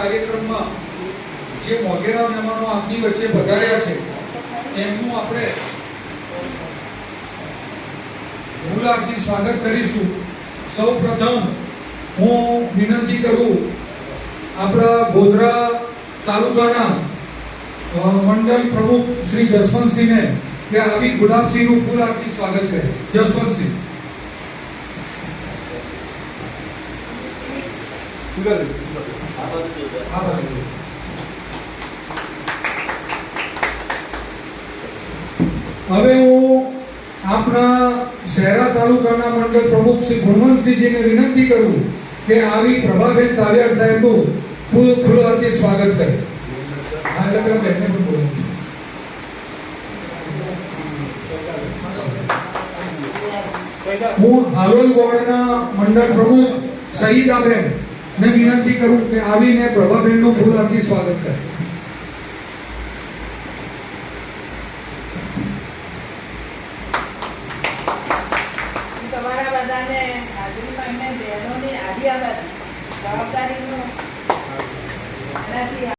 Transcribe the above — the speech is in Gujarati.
કાર્યક્રમમાં જે મોગેરા મહેમાનો આપની વચ્ચે પધાર્યા છે એમનું આપણે મૂળાર્થી સ્વાગત કરીશું. સૌ પ્રથમ હું વિનંતી કરું આપણા ગોધરા તાલુકાના મંડળ પ્રમુખ શ્રી જસવંતસિંહને કે આવી ગુલાબસિંહનું ફૂલહારથી સ્વાગત કરે. જસવંતસિંહ. હવે હું આપણા શહેરા તાલુકાના મંડળ પ્રમુખ શ્રી ગુણવંતસિંહજીને વિનંતી કરું કે આવી પ્રભાબેન તાવિયાડ સાહેબનું ફૂલહારથી સ્વાગત કરે. આ એટલે બેનને પણ બોલું છું. હું હાલોલ વોર્ડના મંડળ પ્રમુખ સઈદાબેન ને વિનંતી કરું કે આવીને પ્રભાબેનનું ફૂલહારથી સ્વાગત કરે. તમારા બધાને હાજરીમાં એમને બહેનોની આદિ જવાબદારીનું